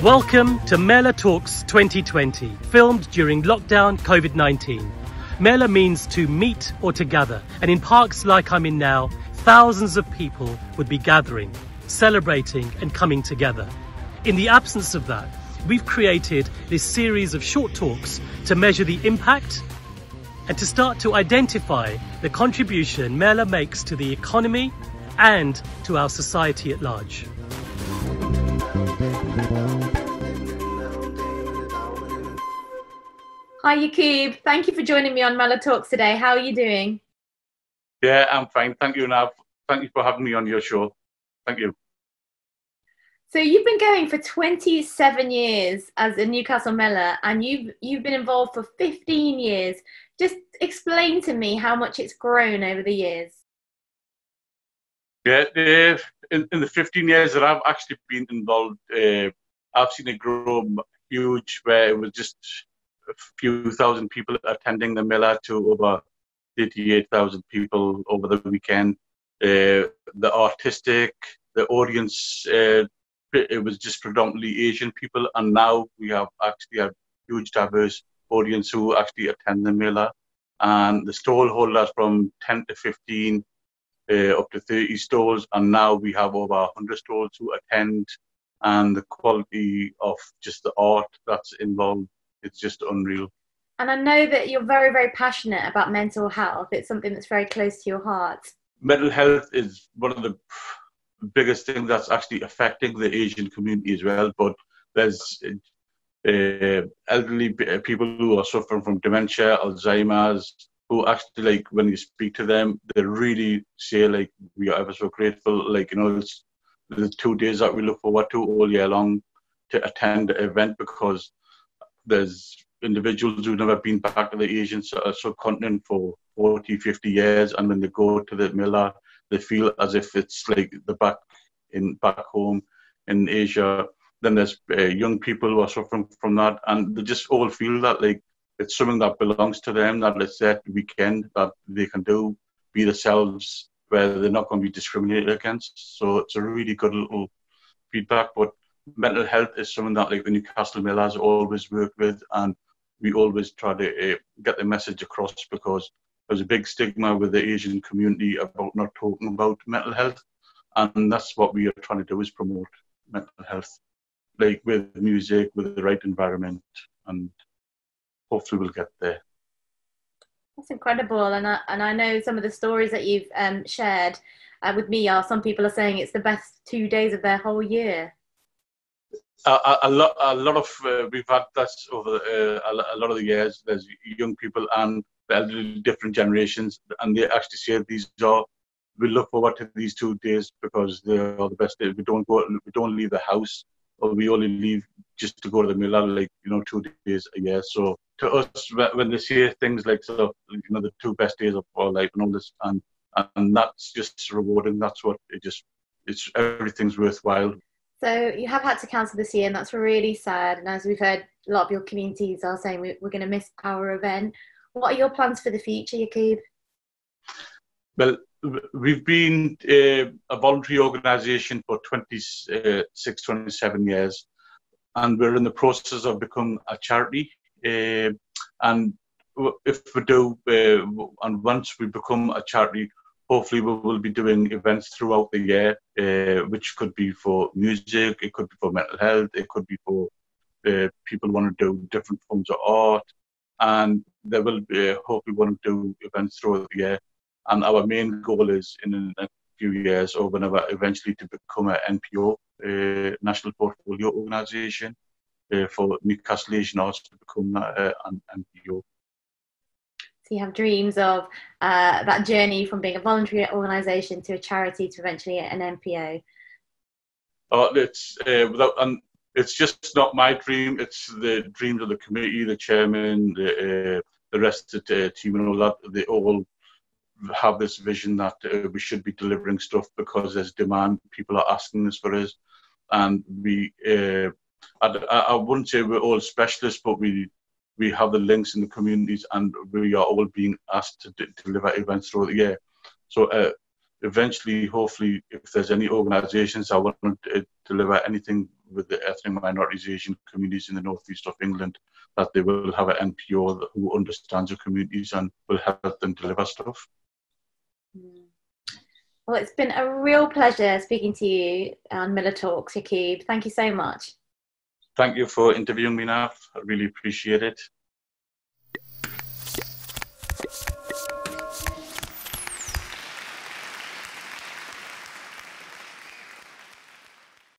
Welcome to Mela Talks 2020, filmed during lockdown COVID-19. Mela means to meet or to gather, and in parks like I'm in now, thousands of people would be gathering, celebrating and coming together. In the absence of that, we've created this series of short talks to measure the impact and to start to identify the contribution Mela makes to the economy and to our society at large. Hi Yaqoob, thank you for joining me on Mela Talks today. How are you doing? Yeah, I'm fine. Thank you, Nav. Thank you for having me on your show. Thank you. So you've been going for 27 years as a Newcastle Mela, and you've been involved for 15 years. Just explain to me how much it's grown over the years. Yeah, in the 15 years that I've actually been involved, I've seen it grow huge, where it was just a few thousand people attending the Mela to over 88,000 people over the weekend. The audience, it was just predominantly Asian people, and now we have actually a huge diverse audience who actually attend the Mela. And the stall holders from 10 to 15 up to 30 stalls, and now we have over 100 stalls who attend, and the quality of just the art that's involved, it's just unreal. And I know that you're very, very passionate about mental health. It's something that's very close to your heart. Mental health is one of the biggest things that's actually affecting the Asian community as well, but there's elderly people who are suffering from dementia, Alzheimer's, who actually, like, when you speak to them, they really say, like, we are ever so grateful. Like, you know, it's the 2 days that we look forward to all year long to attend the event, because there's individuals who've never been back to the Asian subcontinent for 40, 50 years, and when they go to the Mela, they feel as if it's like they're back home in Asia. Then there's young people who are suffering from that, and they just all feel that, like, it's something that belongs to them, that it's their weekend, that they can do, be themselves, where they're not going to be discriminated against. So it's a really good little feedback. But mental health is something that, like, the Newcastle Mela has always worked with, and we always try to get the message across, because there's a big stigma with the Asian community about not talking about mental health, and that's what we are trying to do, is promote mental health, like with music, with the right environment, and hopefully we'll get there. That's incredible, and I know some of the stories that you've shared with me are, some people are saying it's the best 2 days of their whole year. A lot of we've had that over a lot of the years. There's young people and elderly, different generations, and they actually say we look forward to these 2 days because they are the best days. We don't leave the house, or we only leave just to go to the Mela, like, you know, 2 days a year. So to us, when they say things like, so, you know, the 2 best days of our life and all this, and that's just rewarding. That's what it's everything's worthwhile. So you have had to cancel this year, and that's really sad. And as we've heard, a lot of your communities are saying we're going to miss our event. What are your plans for the future, Yaqoob? Well, we've been a voluntary organisation for 26, 27 years, and we're in the process of becoming a charity. And if we do, and once we become a charity, hopefully we will be doing events throughout the year, which could be for music, it could be for mental health, it could be for people who want to do different forms of art, and there will be, hopefully, want to do events throughout the year. And our main goal is, in the next few years, or whenever, eventually, to become an NPO, National Portfolio Organisation, for Newcastle Asian Arts to become an NPO. So you have dreams of that journey from being a voluntary organisation to a charity to eventually an NPO. It's just not my dream. It's the dreams of the committee, the chairman, the rest of the team, and all that. They all have this vision that we should be delivering stuff because there's demand. People are asking us for us, and I wouldn't say we're all specialists, but we have the links in the communities, and we are all being asked to deliver events throughout the year. So eventually, hopefully, if there's any organisations that want to deliver anything with the ethnic minorities, Asian communities in the northeast of England, that they will have an NPO who understands the communities and will help them deliver stuff. Well, it's been a real pleasure speaking to you on Mela Talks, Yaqoob. Thank you so much. Thank you for interviewing me, Nav. I really appreciate it.